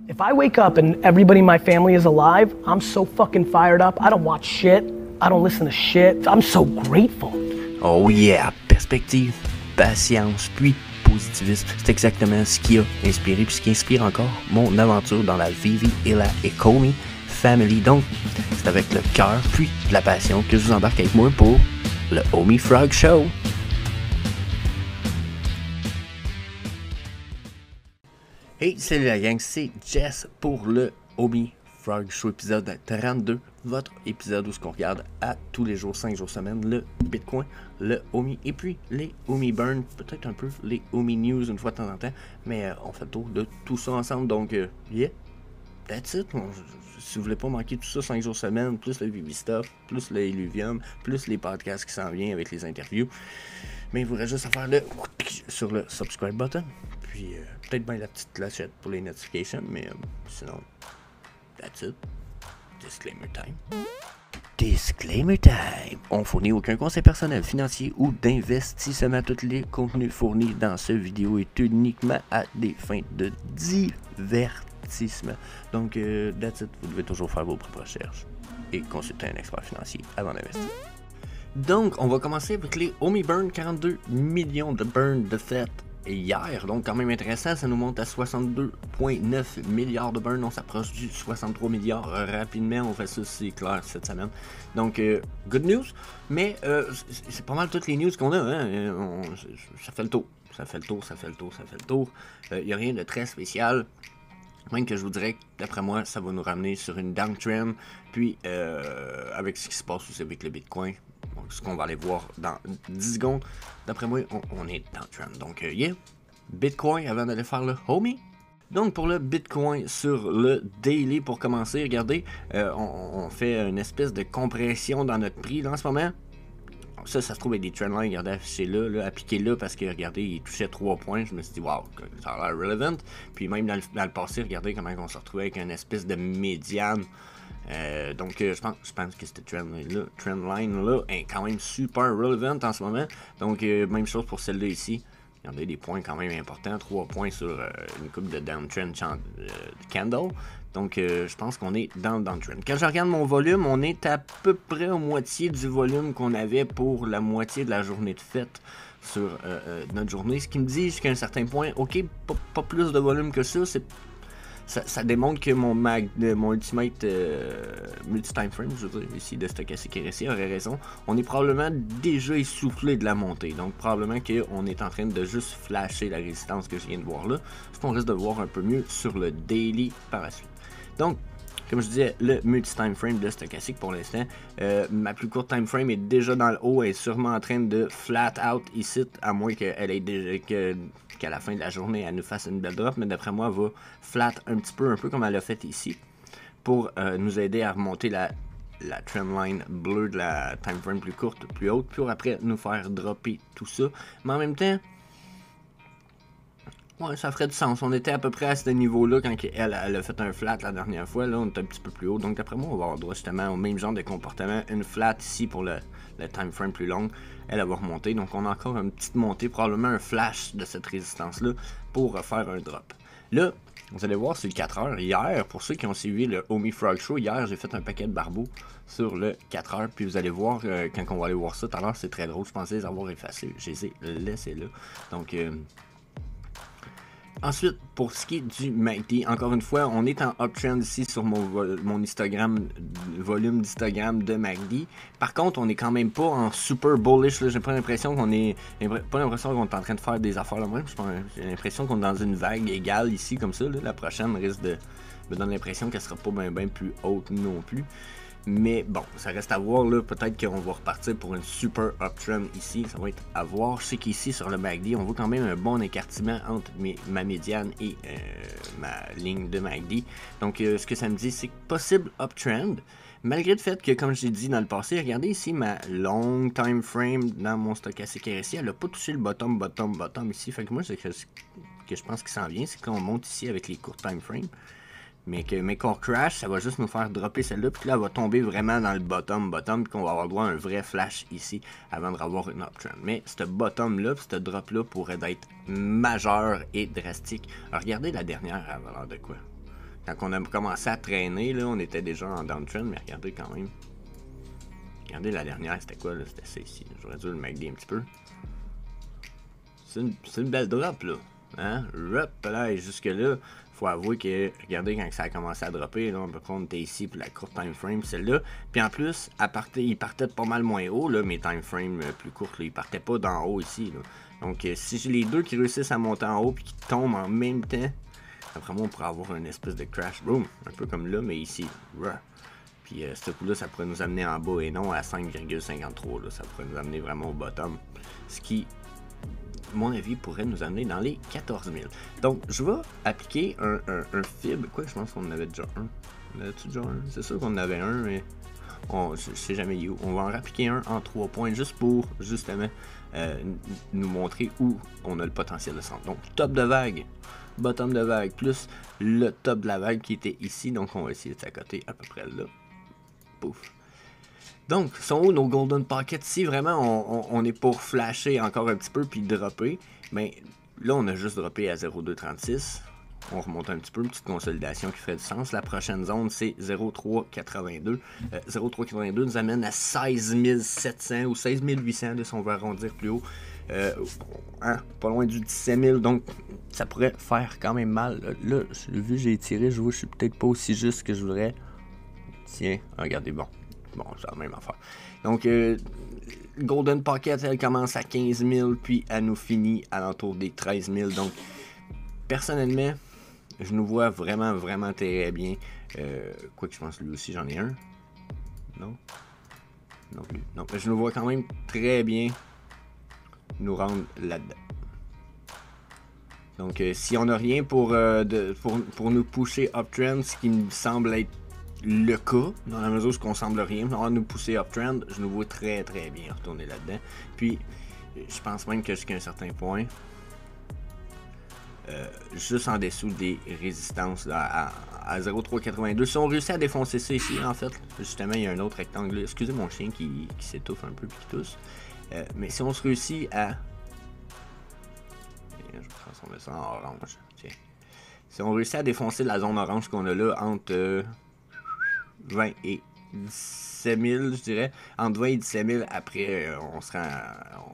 If I wake up and everybody in my family is alive, I'm so fucking fired up. I don't watch shit. I don't listen to shit. I'm so grateful. Oh yeah, perspective, patience, puis positivisme. C'est exactement ce qui a inspiré, puis ce qui inspire encore mon aventure dans la Vivi et la Ecomi Family. Donc, c'est avec le cœur, puis de la passion que je vous embarque avec moi pour le Homie Frog Show. Hey, salut la gang, c'est Jess pour le Homie Frog Show épisode 32, votre épisode où on regarde à tous les jours, 5 jours semaine, le Bitcoin, le Homie et puis les Homie Burn, peut-être un peu les Homie News une fois de temps en temps, mais on fait le tour de tout ça ensemble, donc yeah, that's it. Si vous voulez pas manquer tout ça 5 jours semaine, plus le Vivi Stuff, plus le Illuvium, plus les podcasts qui s'en viennent avec les interviews, mais il vous reste juste à faire le sur le subscribe button. Puis peut-être bien la petite clochette pour les notifications, mais sinon, that's it. Disclaimer time. Disclaimer time. On fournit aucun conseil personnel, financier ou d'investissement. Tous les contenus fournis dans cette vidéo est uniquement à des fins de divertissement. Donc, that's it. Vous devez toujours faire vos propres recherches et consulter un expert financier avant d'investir. Donc, on va commencer avec les Homie Burn. 42 millions de burn de fait hier, donc quand même intéressant, ça nous monte à 62,9 milliards de burn, on s'approche du 63 milliards rapidement, on fait ça, c'est clair, cette semaine. Donc, good news, mais c'est pas mal toutes les news qu'on a, hein? Ça fait le tour, ça fait le tour. Il n'y a rien de très spécial, même que je vous dirais que d'après moi, ça va nous ramener sur une downtrend, puis avec ce qui se passe aussi avec le Bitcoin, ce qu'on va aller voir dans 10 secondes. D'après moi, on est dans le trend. Donc, yeah, Bitcoin avant d'aller faire le homie. Donc, pour le Bitcoin sur le daily, pour commencer, regardez, on fait une espèce de compression dans notre prix là, en ce moment. Ça se trouve avec des trendlines, regardez, affichés là, appliqués là, parce que, regardez, il touchait 3 points. Je me suis dit, wow, ça a l'air relevant. Puis même dans le passé, regardez comment on se retrouvait avec une espèce de médiane. Donc je pense que cette trendline là est quand même super relevant en ce moment. Donc même chose pour celle-là ici. Regardez des points quand même importants, 3 points sur une coupe de downtrend candle. Donc je pense qu'on est dans le downtrend. Quand je regarde mon volume, on est à peu près à moitié du volume qu'on avait pour la moitié de la journée de fête sur notre journée. Ce qui me dit jusqu'à un certain point, ok, pas plus de volume que ça, ça démontre que mon ultimate multi-time frame, je veux dire, ici, de Stochastic RSI aurait raison. On est probablement déjà essoufflé de la montée. Donc, probablement qu'on est en train de juste flasher la résistance que je viens de voir là. Ce qu'on risque de voir un peu mieux sur le daily par la suite. Donc, comme je disais, le multi-time frame de Stochastic pour l'instant, ma plus courte time frame est déjà dans le haut, elle est sûrement en train de flat out ici, à moins qu'elle ait déjà qu'à la fin de la journée elle nous fasse une belle drop, mais d'après moi elle va flat un peu comme elle a fait ici, pour nous aider à remonter la trendline bleue de la time frame plus courte, plus haute, pour après nous faire dropper tout ça. Mais en même temps, ouais, ça ferait du sens. On était à peu près à ce niveau-là quand elle a fait un flat la dernière fois. Là, on était un petit peu plus haut. Donc, d'après moi, on va avoir droit justement au même genre de comportement. Une flat ici pour le time frame plus long. Elle va remonter. Donc, on a encore une petite montée, probablement un flash de cette résistance-là pour faire un drop. Là, vous allez voir, c'est le 4 heures. Hier, pour ceux qui ont suivi le Homie Frog Show, hier, j'ai fait un paquet de barbeaux sur le 4 heures. Puis vous allez voir, quand on va aller voir ça tout à l'heure, c'est très drôle. Je pensais les avoir effacés. Je les ai laissés là. Donc, ensuite, pour ce qui est du MACD, encore une fois, on est en uptrend ici sur mon histogramme, volume d'histogramme de MACD. Par contre, on est quand même pas en super bullish. J'ai pas l'impression qu'on est en train de faire des affaires là même. J'ai l'impression qu'on est dans une vague égale ici, comme ça. Là. La prochaine risque de me donner l'impression qu'elle sera pas bien plus haute non plus. Mais bon, ça reste à voir là, peut-être qu'on va repartir pour une super uptrend ici, ça va être à voir. Je sais qu'ici sur le MACD, on voit quand même un bon écartement entre ma médiane et ma ligne de MACD. Donc ce que ça me dit, c'est que possible uptrend, malgré le fait que, comme j'ai dit dans le passé, regardez ici ma long time frame dans mon Stochastic RSI, elle n'a pas touché le bottom ici. Fait que moi, c'est que je pense qu'il s'en vient, c'est qu'on monte ici avec les courts time frames. Mais qu'on crash, ça va juste nous faire dropper celle-là, puis là, elle va tomber vraiment dans le bottom, puis qu'on va avoir droit à un vrai flash ici, avant de revoir une uptrend. Mais ce bottom-là, ce drop-là pourrait être majeur et drastique. Alors, regardez la dernière, elle a l'air de quoi? Quand on a commencé à traîner, là, on était déjà en downtrend, mais regardez quand même. Regardez la dernière, c'était quoi là? C'était ça ici. J'aurais dû le MACD un petit peu. C'est une belle drop là. Hein? Rep là, et jusque là, faut avouer que, regardez quand ça a commencé à dropper, là, on était ici pour la courte time frame, celle-là. Puis en plus, il partait pas mal moins haut, là, mes time frames plus courtes, là, ils partaient pas d'en haut ici. Là. Donc si j'ai les deux qui réussissent à monter en haut puis qui tombent en même temps, après moi on pourrait avoir une espèce de crash boom, un peu comme là, mais ici. Puis ce coup-là, ça pourrait nous amener en bas et non à 5,53. Ça pourrait nous amener vraiment au bottom. Ce qui, à mon avis, pourrait nous amener dans les 14 000. Donc, je vais appliquer un fib. Quoi, je pense qu'on en avait déjà un. On avait-tu déjà un? C'est sûr qu'on en avait un, mais je sais jamais où. On va en appliquer un en 3 points juste pour, justement, nous montrer où on a le potentiel de centre. Donc, top de vague, bottom de vague, plus le top de la vague qui était ici. Donc, on va essayer de s'accoter à peu près là. Pouf. Donc, sont où nos golden pockets? Si vraiment on est pour flasher encore un petit peu puis dropper, mais là on a juste droppé à 0,236. On remonte un petit peu, une petite consolidation qui ferait du sens. La prochaine zone c'est 0,382. 0,382 nous amène à 16 700 ou 16 800 si on veut arrondir plus haut. Pas loin du 17 000, donc ça pourrait faire quand même mal. Là, vu que j'ai tiré, je vois que je suis peut-être pas aussi juste que je voudrais. Tiens, regardez, bon, c'est la même affaire. Donc, Golden Pocket, elle commence à 15 000, puis elle nous finit à l'entour des 13 000. Donc, personnellement, je nous vois vraiment, vraiment très bien. Quoi que je pense, lui aussi, j'en ai un. Non? Non plus. Non, mais je nous vois quand même très bien nous rendre là-dedans. Donc, si on n'a rien pour nous pousser uptrend, ce qui me semble être le cas, dans la mesure où on semble rien, on va nous pousser uptrend, je nous vois très très bien retourner là-dedans. Puis, je pense même que jusqu'à un certain point, juste en dessous des résistances là, à 0,382, si on réussit à défoncer ça ici, en fait, justement, il y a un autre rectangle. Excusez mon chien qui s'étouffe un peu et qui tousse. Mais si on se réussit à... Je vais transformer ça en orange. Tiens. Si on réussit à défoncer la zone orange qu'on a là entre 20 et 17 000, je dirais. Entre 20 et 17 000, après,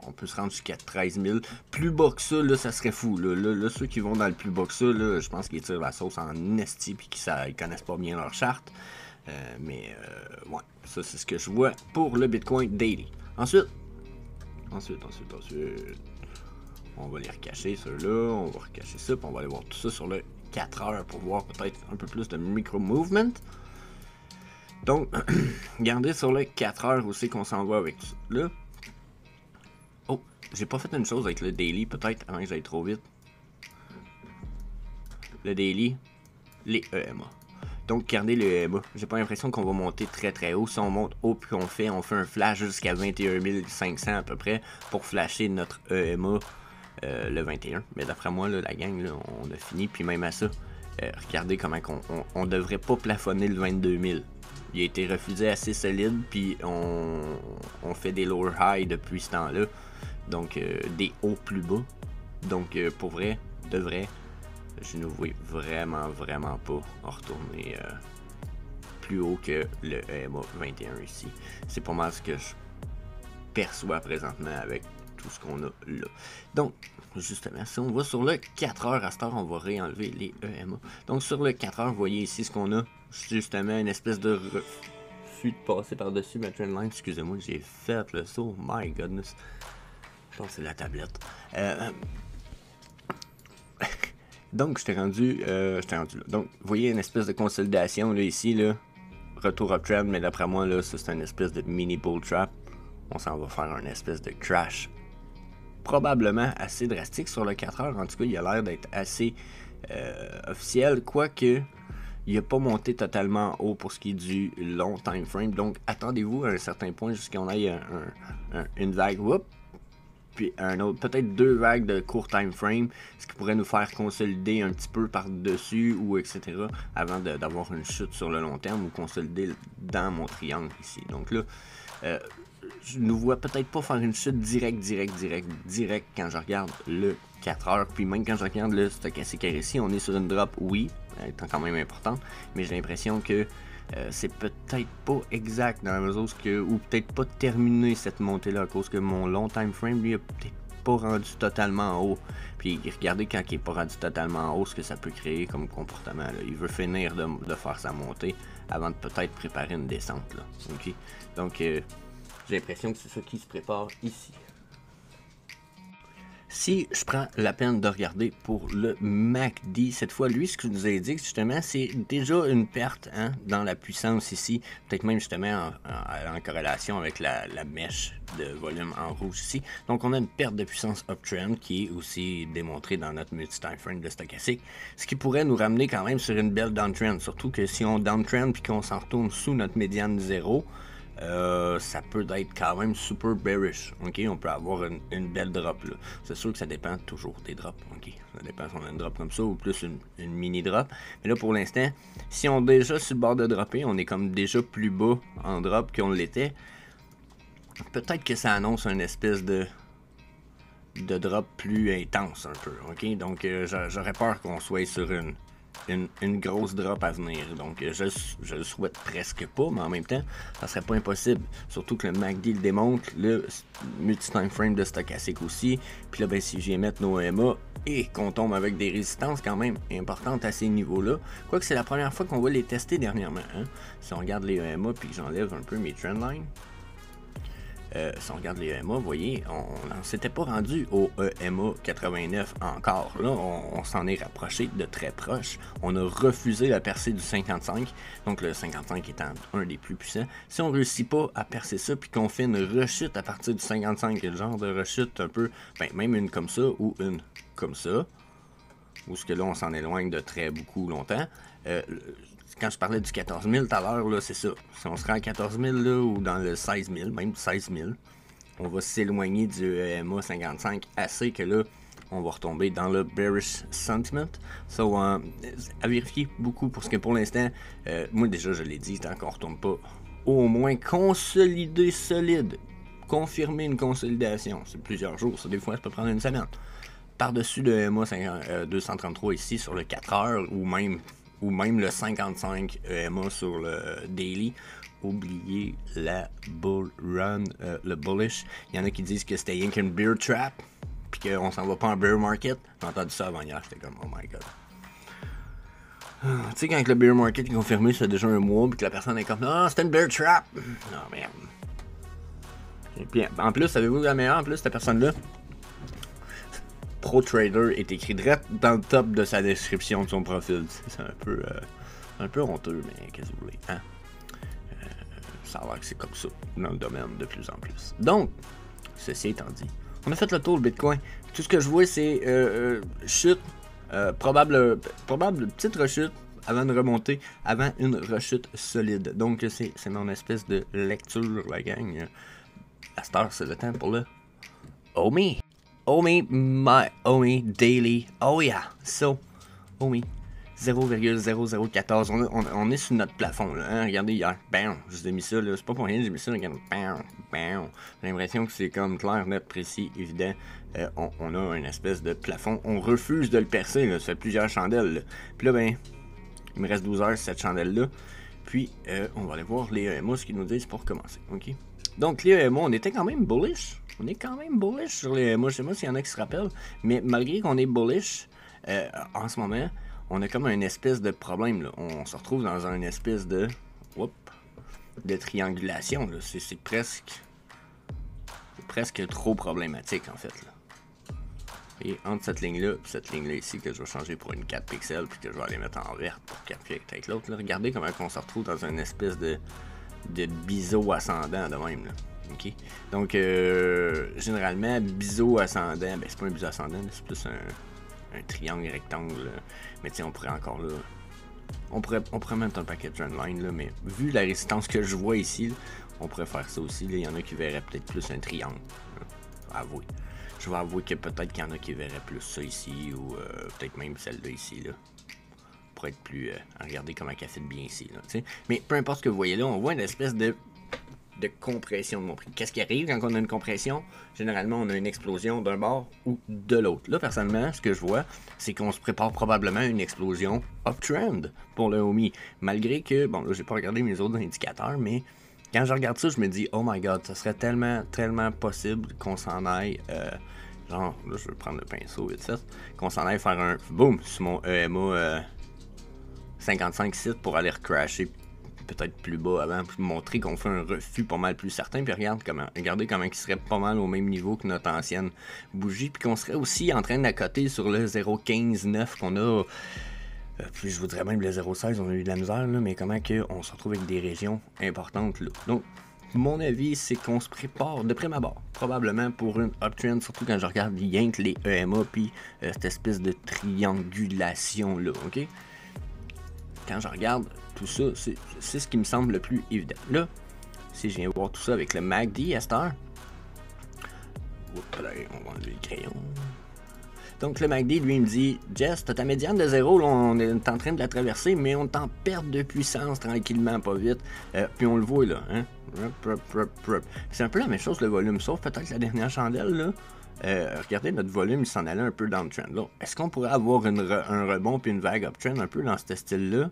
on peut se rendre jusqu'à 13 000. Plus bas que ça, là, ça serait fou. Là, ceux qui vont dans le plus bas que ça, là, je pense qu'ils tirent la sauce en esti et qu'ils connaissent pas bien leur charte. Mais, ouais, ça, c'est ce que je vois pour le Bitcoin Daily. Ensuite, on va les recacher, ceux-là. On va recacher ça, puis on va aller voir tout ça sur le 4 heures pour voir peut-être un peu plus de micro-movement. Donc, regardez sur le 4 heures où c'est qu'on s'en va avec tout ça. Là, oh, j'ai pas fait une chose avec le daily, peut-être, avant que j'aille trop vite. Le daily, les EMA. Donc, regardez le EMA. J'ai pas l'impression qu'on va monter très très haut. Si on monte haut puis qu'on fait un flash jusqu'à 21 500 à peu près pour flasher notre EMA le 21. Mais d'après moi, là, la gang, là, on a fini. Puis même à ça, regardez comment on devrait pas plafonner le 22 000. Il a été refusé assez solide, puis on fait des lower high depuis ce temps-là. Donc, des hauts plus bas. Donc, pour vrai, de vrai, je ne vois vraiment, vraiment pas en retourner plus haut que le EMA 21 ici. C'est pas mal ce que je perçois présentement avec tout ce qu'on a là. Donc, justement, si on va sur le 4 heures, à cette heure, on va réenlever les EMA. Donc, sur le 4 heures, vous voyez ici ce qu'on a. Justement, une espèce de refus de passer par-dessus ma trendline. Excusez-moi, j'ai fait le saut. My goodness. Je pense que c'est la tablette. Donc, j'étais rendu là. Donc, vous voyez une espèce de consolidation là, ici, là. Retour uptrend, mais d'après moi, là, ça c'est une espèce de mini bull trap. On s'en va faire une espèce de crash. Probablement assez drastique sur le 4 heures. En tout cas, il a l'air d'être assez officiel. Quoique, il n'a pas monté totalement haut pour ce qui est du long time frame. Donc, attendez-vous à un certain point jusqu'à qu'on aille une vague. Whoop, puis un autre, peut-être 2 vagues de court time frame, ce qui pourrait nous faire consolider un petit peu par-dessus ou etc. avant d'avoir une chute sur le long terme ou consolider dans mon triangle ici. Donc là, je ne vois peut-être pas faire une chute direct quand je regarde le 4 heures. Puis même quand je regarde le stochastique ici, on est sur une drop, oui, étant quand même importante, mais j'ai l'impression que c'est peut-être pas exact dans la mesure ou peut-être pas terminé cette montée-là à cause que mon long time frame, lui, a peut-être pas rendu totalement en haut. Puis regardez quand il est pas rendu totalement en haut, ce que ça peut créer comme comportement. Là. Il veut finir de faire sa montée avant de peut-être préparer une descente. Là. Okay? Donc j'ai l'impression que c'est ça qui se prépare ici. Si je prends la peine de regarder pour le MACD, cette fois, lui, ce que je vous ai dit, justement, c'est déjà une perte dans la puissance ici, peut-être même justement en corrélation avec la mèche de volume en rouge ici. Donc, on a une perte de puissance uptrend qui est aussi démontrée dans notre multi-time frame de stochastique, ce qui pourrait nous ramener quand même sur une belle downtrend, surtout que si on downtrend puis qu'on s'en retourne sous notre médiane 0, ça peut être quand même super bearish, ok? On peut avoir une belle drop là. C'est sûr que ça dépend toujours des drops, ok? Ça dépend si on a une drop comme ça ou plus une mini drop. Mais là pour l'instant, si on est déjà sur le bord de dropper, on est comme déjà plus bas en drop qu'on l'était. Peut-être que ça annonce une espèce de drop plus intense un peu, ok? Donc j'aurais peur qu'on soit sur une grosse drop à venir. Donc je le souhaite presque pas, mais en même temps, ça serait pas impossible. Surtout que le MACD le démontre, le multi-time frame de stochastique aussi. Puis là, ben, si j'y mettre nos EMA et qu'on tombe avec des résistances quand même importantes à ces niveaux-là, quoique c'est la première fois qu'on va les tester dernièrement. Si on regarde les EMA puis que j'enlève un peu mes trendlines, si on regarde les EMA, vous voyez, on s'était pas rendu au EMA 89 encore. Là, on s'en est rapproché de très proche. On a refusé la percée du 55, donc le 55 étant un des plus puissants. Si on réussit pas à percer ça, puis qu'on fait une rechute à partir du 55, le genre de rechute un peu, ben, même une comme ça ou une comme ça, où ce que là, on s'en éloigne de très beaucoup longtemps. Quand je parlais du 14 000 tout à l'heure, c'est ça. Si on se rend à 14 000 là, ou dans le 16 000, même 16 000, on va s'éloigner du EMA 55 assez que là, on va retomber dans le bearish sentiment. So, à vérifier beaucoup parce que pour l'instant, moi déjà je l'ai dit, tant qu'on ne retourne pas au moins consolider solide, confirmer une consolidation, c'est plusieurs jours, ça des fois ça peut prendre une semaine. Par-dessus le EMA 233 ici sur le 4 heures ou même le 55 EMA sur le daily. Oubliez la bull run, le bullish. Il y en a qui disent que c'était rien qu'une bear trap, puis qu'on s'en va pas en bear market. J'ai entendu ça avant hier, j'étais comme oh my god. Tu sais, quand le bear market est confirmé, c'est déjà un mois, puis que la personne est comme ah, c'était une bear trap. Non, merde. Et puis en plus, savez-vous la meilleure en plus, cette personne-là? Pro Trader est écrit direct dans le top de sa description de son profil. C'est un peu honteux, mais qu'est-ce que vous voulez, hein? Ça a l'air que c'est comme ça dans le domaine de plus en plus. Donc, ceci étant dit, on a fait le tour de Bitcoin. Tout ce que je vois, c'est chute, probable petite rechute avant de remonter, avant une rechute solide. Donc, c'est mon espèce de lecture, la gang. À cette heure, c'est le temps pour le OMI. OMI, my OMI daily. Oh yeah. So, OMI 0,0014. On est sur notre plafond là. Hein? Regardez hier. Bam. Je vous ai mis ça là. C'est pas pour rien, j'ai mis ça. Regardez. Bam. Bam. J'ai l'impression que c'est comme clair, net, précis, évident. On a une espèce de plafond. On refuse de le percer. Là. Ça fait plusieurs chandelles. Là. Puis là, ben, il me reste 12 heures cette chandelle-là. Puis, on va aller voir les EMA, ce qu'ils nous disent pour commencer. OK? Donc, les EMA, on était quand même bullish. On est quand même bullish sur les EMA. Je sais pas s'il y en a qui se rappellent. Mais malgré qu'on est bullish, en ce moment, on a comme une espèce de problème. Là. On se retrouve dans une espèce de triangulation. Là. C'est presque trop problématique, en fait. Là. Et entre cette ligne-là et cette ligne-là ici, que je vais changer pour une 4 pixels, puis que je vais aller mettre en vert pour capter avec l'autre. Regardez comment on se retrouve dans une espèce de biseau ascendant de même. Là. Okay? Donc, généralement, biseau ascendant, ben c'est pas un biseau ascendant, c'est plus un triangle rectangle. Là. Mais tu sais, on pourrait encore là. On pourrait mettre un paquet de trendline, là, mais vu la résistance que je vois ici, là, on pourrait faire ça aussi. Il y en a qui verraient peut-être plus un triangle. Je vais avouer que peut-être qu'il y en a qui verraient plus ça ici, ou peut-être même celle-là ici. Là. Pour être plus. Regardez comment elle fait bien ici. Là, mais peu importe ce que vous voyez là, on voit une espèce de de compression de mon prix. Qu'est-ce qui arrive quand on a une compression? Généralement, on a une explosion d'un bord ou de l'autre. Là, personnellement, ce que je vois, c'est qu'on se prépare probablement à une explosion uptrend pour le OMI. Malgré que, bon, là, j'ai pas regardé mes autres indicateurs, mais quand je regarde ça, je me dis, oh my god, ça serait tellement possible qu'on s'en aille, genre, là, je vais prendre le pinceau vite fait, qu'on s'en aille faire un boom sur mon EMA 55 sites pour aller recrasher peut-être plus bas avant, pour montrer qu'on fait un refus pas mal plus certain, puis regardez comment il serait pas mal au même niveau que notre ancienne bougie, puis qu'on serait aussi en train d'accoter sur le 0.15.9 qu'on a, puis je vous dirais même le 0.16, on a eu de la misère, là, mais comment qu'on se retrouve avec des régions importantes là. Donc, mon avis, c'est qu'on se prépare de prime abord, probablement pour une uptrend, surtout quand je regarde rien que les EMA, puis cette espèce de triangulation là, ok? Quand je regarde tout ça, c'est ce qui me semble le plus évident. Là, si je viens voir tout ça avec le MACD à cette heure, on va enlever le crayon. Donc le MACD, lui, il me dit, Jess, t'as ta médiane de 0, là, on est en train de la traverser, mais on est en perte de puissance tranquillement, pas vite. Puis on le voit là, hein. C'est un peu la même chose le volume, sauf peut-être la dernière chandelle là. Regardez, notre volume, il s'en allait un peu downtrend. Là, est-ce qu'on pourrait avoir un rebond puis une vague uptrend un peu dans ce style-là?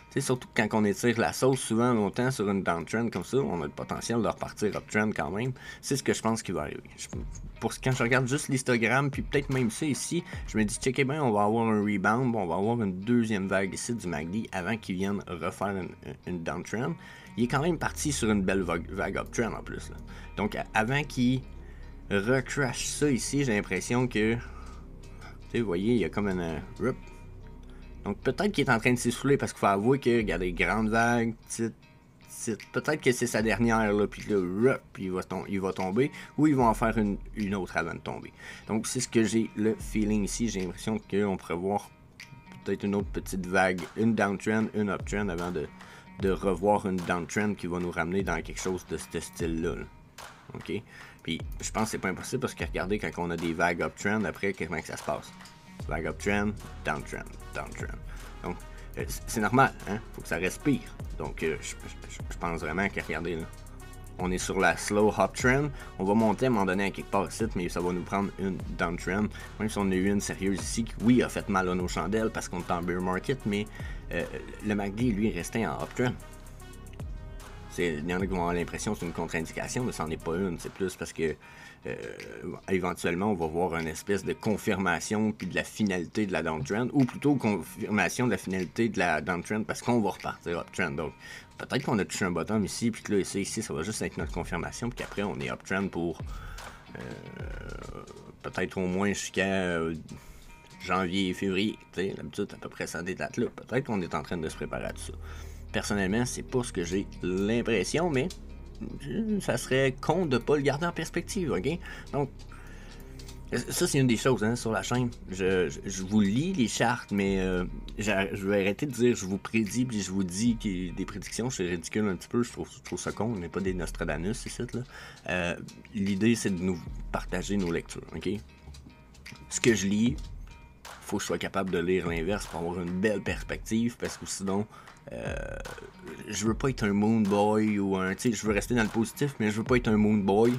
C'est surtout quand on étire la sauce souvent longtemps sur une downtrend comme ça, on a le potentiel de repartir uptrend quand même. C'est ce que je pense qui va arriver. Quand je regarde juste l'histogramme, puis peut-être même ça ici, je me dis, checkez bien, on va avoir un rebound, on va avoir une deuxième vague ici du MACD avant qu'il vienne refaire une downtrend. Il est quand même parti sur une belle vague uptrend en plus. Là. Donc avant qu'il recrash ça ici, j'ai l'impression que, tu sais, vous voyez, il y a comme un donc peut-être qu'il est en train de s'essouffler parce qu'il faut avouer que, regardez, grande vague, petite, peut-être que c'est sa dernière, là, puis là, puis il va tomber, ou ils vont en faire une autre avant de tomber. Donc c'est ce que j'ai le feeling ici, j'ai l'impression qu'on pourrait voir peut-être une autre petite vague, une downtrend, une uptrend avant de revoir une downtrend qui va nous ramener dans quelque chose de ce style-là. Là. OK? Puis je pense que c'est pas impossible parce que regardez, quand on a des vagues uptrend, après, comment que ça se passe? Vague uptrend, downtrend. Donc, c'est normal, hein? Faut que ça respire. Donc, je pense vraiment que, regardez, là, on est sur la slow uptrend. On va monter à un moment donné à quelque part ici, mais ça va nous prendre une downtrend. Même si on a eu une sérieuse ici qui, oui, a fait mal à nos chandelles parce qu'on est en bear market, mais le MACD, lui, est resté en uptrend. Il y en a qui vont avoir l'impression que c'est une contre-indication, mais c'en est pas une. C'est plus parce que éventuellement, on va voir une espèce de confirmation puis de la finalité de la downtrend, ou plutôt confirmation de la finalité de la downtrend parce qu'on va repartir uptrend. Donc, peut-être qu'on a touché un bottom ici, puis que là, ici, ça va juste être notre confirmation, puis qu'après, on est uptrend pour peut-être au moins jusqu'à janvier et février. D'habitude, à peu près ça des dates-là. Peut-être qu'on est en train de se préparer à tout ça. Personnellement, c'est pas ce que j'ai l'impression, mais ça serait con de pas le garder en perspective, ok? Donc, ça c'est une des choses hein, sur la chaîne. Je vous lis les chartes, mais je vais arrêter de dire je vous prédis puis je vous dis qu'il y a des prédictions, c'est ridicule un petit peu, je trouve ça con, on n'est pas des Nostradamus ici là. L'idée c'est de nous partager nos lectures, ok? Ce que je lis, faut que je sois capable de lire l'inverse pour avoir une belle perspective, parce que sinon je veux pas être un moon boy ou un, tu sais, je veux rester dans le positif, mais je veux pas être un moon boy.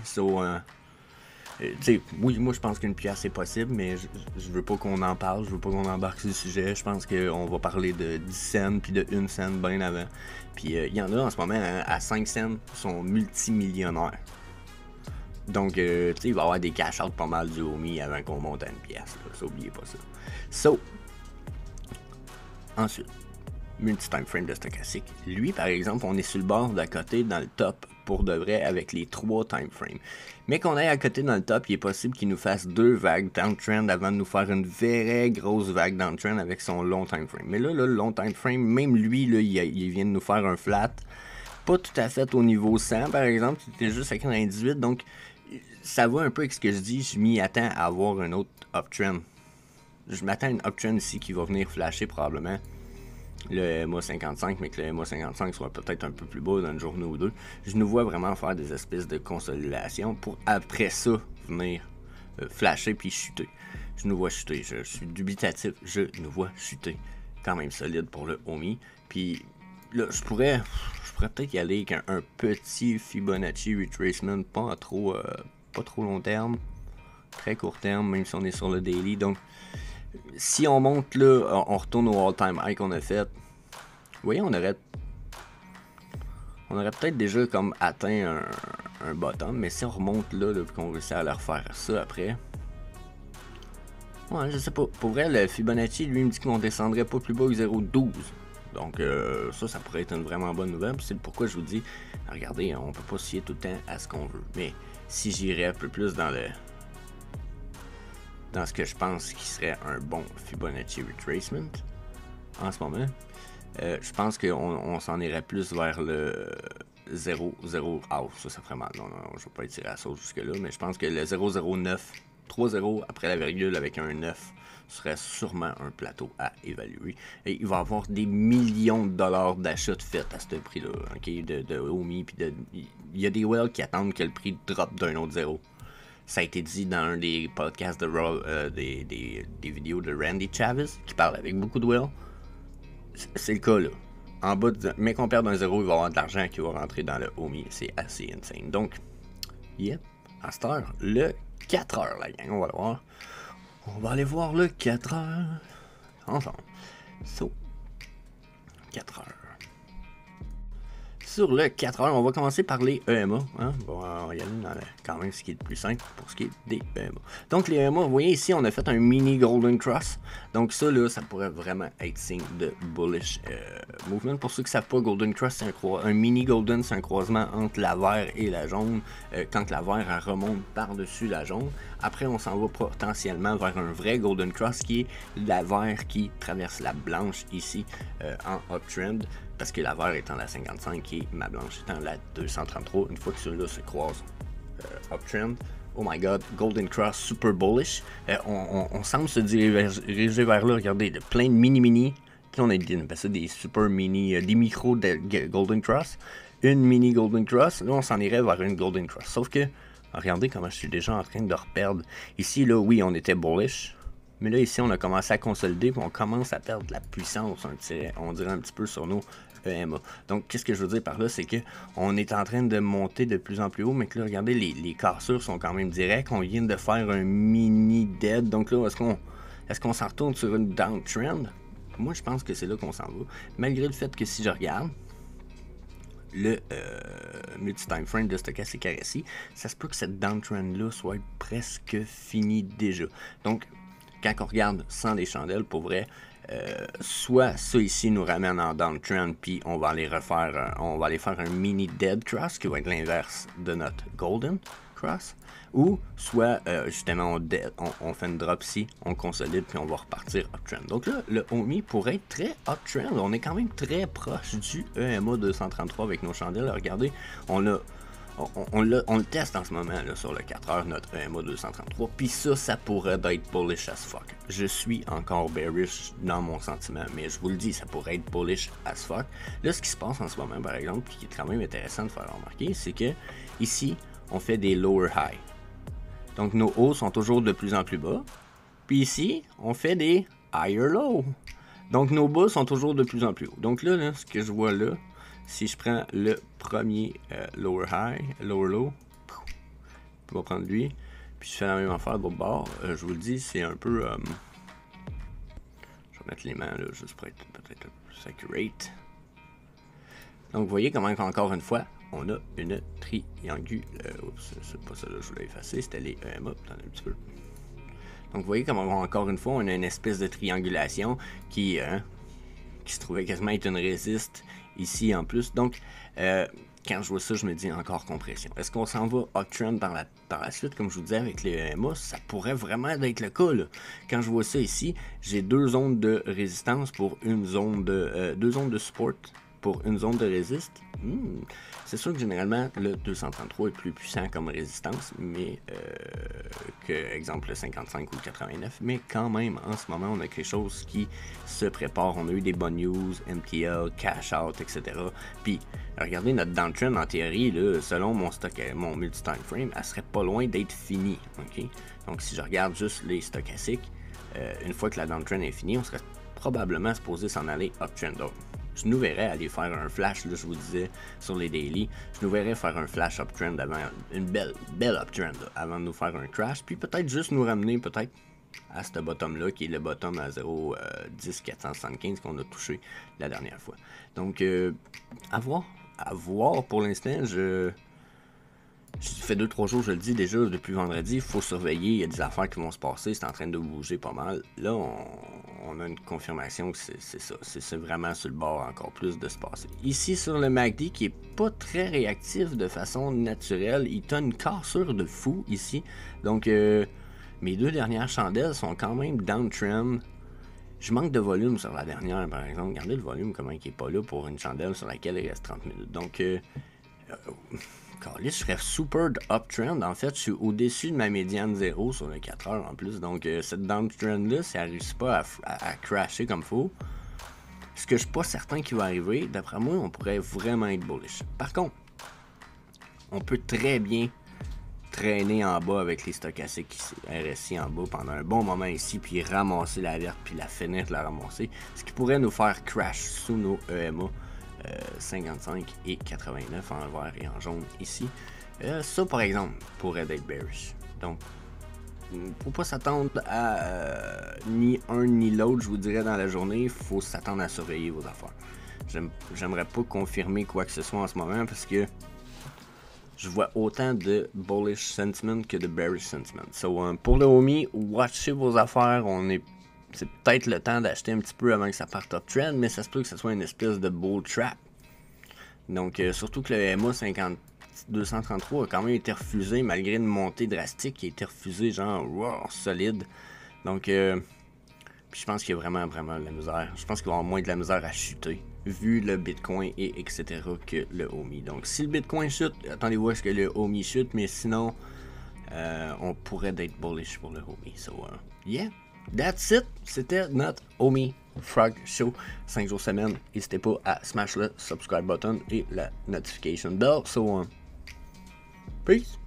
Oui, moi je pense qu'une pièce c'est possible, mais je veux pas qu'on en parle, je veux pas qu'on embarque sur le sujet. Je pense qu'on va parler de 10 cents puis de 1 cent bien avant. Puis il y en a en ce moment à 5 cents qui sont multimillionnaires. Donc, tu sais, il va y avoir des cash-outs pas mal du OMI avant qu'on monte à une pièce. Ça, oubliez pas ça. Ensuite, multi-time frame de stochastique. Lui, par exemple, on est sur le bord d'à côté dans le top pour de vrai avec les 3 time frames. Mais qu'on aille à côté dans le top, il est possible qu'il nous fasse 2 vagues downtrend avant de nous faire une vraie grosse vague downtrend avec son long time frame. Mais là, le long time frame, même lui, là, il vient de nous faire un flat. Pas tout à fait au niveau 100, par exemple, c'était juste à 98, donc ça va un peu avec ce que je dis, je m'y attends à avoir un autre uptrend. Je m'attends à une uptrend ici qui va venir flasher probablement le MA 55, mais que le MA 55 soit peut-être un peu plus bas dans une journée ou deux. Je nous vois vraiment faire des espèces de consolidation pour après ça venir flasher puis chuter. Je nous vois chuter, je suis dubitatif, je nous vois chuter. Quand même solide pour le OMI. Puis là, je pourrais peut-être y aller avec un petit Fibonacci retracement, pas trop long terme, très court terme, même si on est sur le daily. Donc, si on monte là, on retourne au all-time high qu'on a fait. Vous voyez, on aurait peut-être déjà comme atteint un bottom, mais si on remonte là, qu'on réussit à leur refaire ça après. Ouais, je sais pas. Pour vrai, le Fibonacci, lui, me dit qu'on descendrait pas plus bas que 0,12. Donc, ça pourrait être une vraiment bonne nouvelle. C'est pourquoi je vous dis, regardez, on peut pas se fier tout le temps à ce qu'on veut. Mais si j'irais un peu plus dans ce que je pense qui serait un bon Fibonacci retracement en ce moment, je pense qu'on s'en irait plus vers le 0,0. Ah, ça ferait mal. Non, je ne vais pas étirer la sauce jusque-là, mais je pense que le 0,09, 3,0 après la virgule avec un 9 serait sûrement un plateau à évaluer. Et il va y avoir des millions de dollars d'achats de fait à ce prix-là, okay, de OMI. Puis il y a des whales qui attendent que le prix drop d'un autre zéro. Ça a été dit dans un des podcasts des vidéos de Randy Chavez, qui parle avec beaucoup de whales. C'est le cas là. En bas mais qu'on perde un zéro, il va y avoir de l'argent qui va rentrer dans le OMI. C'est assez insane. Donc, yep, à cette heure, le 4 heures, la gang, on va le voir. On va aller voir le 4 heures ensemble. So, 4 heures. Sur le 4 heures, on va commencer par les EMA. Hein? Bon, on va y aller dans quand même ce qui est le plus simple pour ce qui est des EMA. Donc les EMA, vous voyez ici, on a fait un mini Golden Cross. Donc ça, là, ça pourrait vraiment être signe de bullish movement. Pour ceux qui ne savent pas, Golden Cross, c'est un mini Golden, c'est un croisement entre la vert et la jaune. Quand la vert, elle remonte par-dessus la jaune. Après, on s'en va potentiellement vers un vrai Golden Cross qui est la vert qui traverse la blanche ici en uptrend. Parce que la vert étant la 55 et ma blanche étant la 233. Une fois que ceux-là se croisent uptrend, oh my god, Golden Cross super bullish. On semble se diriger vers là. Regardez, plein de mini. Là, on a ça des super mini, des micros de Golden Cross. Une mini Golden Cross. Là, on s'en irait vers une Golden Cross. Sauf que, regardez comment je suis déjà en train de reperdre. Ici, là, oui, on était bullish. Mais là, ici, on a commencé à consolider, puis on commence à perdre de la puissance, on dirait un petit peu sur nos EMA. Donc, qu'est-ce que je veux dire par là, c'est qu'on est en train de monter de plus en plus haut, mais que là, regardez, les cassures sont quand même directs. On vient de faire un mini dead. Donc là, est-ce qu'on s'en retourne sur une downtrend? Moi, je pense que c'est là qu'on s'en va. Malgré le fait que si je regarde le multi-time frame de stochastic RSI, ça se peut que cette downtrend-là soit presque finie déjà. Donc, quand on regarde sans les chandelles, pour vrai, soit ça ici nous ramène en downtrend, puis on va aller faire un mini dead cross qui va être l'inverse de notre golden cross, ou soit justement on fait une drop ici, on consolide, puis on va repartir uptrend. Donc là, le OMI pourrait être très uptrend. On est quand même très proche du EMA 233 avec nos chandelles. Regardez, on le teste en ce moment là, sur le 4 heures, notre EMA 233, puis ça pourrait être bullish as fuck. Je suis encore bearish dans mon sentiment, mais je vous le dis, ça pourrait être bullish as fuck. Là, ce qui se passe en ce moment, par exemple, puis qui est quand même intéressant de faire remarquer, c'est que ici, on fait des lower high. Donc, nos hauts sont toujours de plus en plus bas, puis ici, on fait des higher low. Donc, nos bas sont toujours de plus en plus hauts. Donc là, ce que je vois là, si je prends le premier lower high, lower low, je vais prendre lui, puis je fais la même affaire de l'autre bord, je vous le dis, c'est un peu... je vais mettre les mains là, juste pour être peut-être plus accurate. Donc vous voyez comment encore une fois, on a une triangulaire. Oups, c'est pas ça là, je voulais effacer, c'était les EMA, attendez un petit peu. Donc vous voyez comment encore une fois, on a une espèce de triangulation qui se trouvait quasiment être une résiste ici en plus. Donc, quand je vois ça, je me dis encore compression. Est-ce qu'on s'en va uptrend par la suite, comme je vous disais avec les EMA? Ça pourrait vraiment être le cas, là. Quand je vois ça ici, j'ai deux zones de résistance pour une zone de... deux zones de support pour une zone de résiste. C'est sûr que généralement, le 233 est plus puissant comme résistance, mais que, exemple, le 55 ou le 89. Mais quand même, en ce moment, on a quelque chose qui se prépare. On a eu des bonnes news, MTL, cash out, etc. Puis, regardez notre downtrend en théorie, là, selon mon multi-time frame, elle serait pas loin d'être finie. Okay? Donc, si je regarde juste les stochastiques, une fois que la downtrend est finie, on serait probablement supposé s'en aller uptrend. je nous verrais aller faire un flash, là, je vous disais, sur les daily. Je nous verrais faire un flash uptrend avant, une belle uptrend, là, avant de nous faire un crash. Puis peut-être juste nous ramener, peut-être, à ce bottom-là, qui est le bottom à 0,10,475 qu'on a touché la dernière fois. Donc, à voir pour l'instant, ça fait 2-3 jours, je le dis déjà, depuis vendredi, il faut surveiller, il y a des affaires qui vont se passer, c'est en train de bouger pas mal. Là, on a une confirmation que c'est ça, c'est vraiment sur le bord encore plus de se passer. Ici, sur le MACD, qui est pas très réactif de façon naturelle, il a une cassure de fou ici. Donc, mes 2 dernières chandelles sont quand même downtrend. Je manque de volume sur la dernière, par exemple. Regardez le volume, comment il est pas là pour une chandelle sur laquelle il reste 30 minutes. Donc, je serais super uptrend. En fait, je suis au-dessus de ma médiane 0 sur le 4 heures en plus. Donc, cette downtrend-là, si elle ne réussit pas à crasher comme il faut, ce que je suis pas certain qu'il va arriver, d'après moi, on pourrait vraiment être bullish. Par contre, on peut très bien traîner en bas avec les stochastiques RSI en bas pendant un bon moment ici, puis ramasser l'alerte, puis la fenêtre la ramasser, ce qui pourrait nous faire crash sous nos EMA 55 et 89 en vert et en jaune ici. Ça, par exemple, pourrait être bearish. Donc, faut pas s'attendre à ni un ni l'autre, je vous dirais, dans la journée. Il faut s'attendre à surveiller vos affaires. J'aimerais pas confirmer quoi que ce soit en ce moment parce que je vois autant de bullish sentiment que de bearish sentiment. So, pour le OMI, watchez vos affaires. C'est peut-être le temps d'acheter un petit peu avant que ça parte uptrend, mais ça se peut que ce soit une espèce de bull trap. Donc, surtout que le EMA 233 a quand même été refusé, malgré une montée drastique qui a été refusée, genre, wow, solide. Donc, puis je pense qu'il y a vraiment de la misère. Je pense qu'il va y avoir moins de la misère à chuter, vu le Bitcoin et etc. que le OMI. Donc, si le Bitcoin chute, attendez-vous à ce que le OMI chute, mais sinon, on pourrait être bullish pour le OMI. So, yeah. That's it. C'était notre OMI Frog Show 5 jours semaine. N'hésitez pas à smash le subscribe button et la notification bell. So, peace.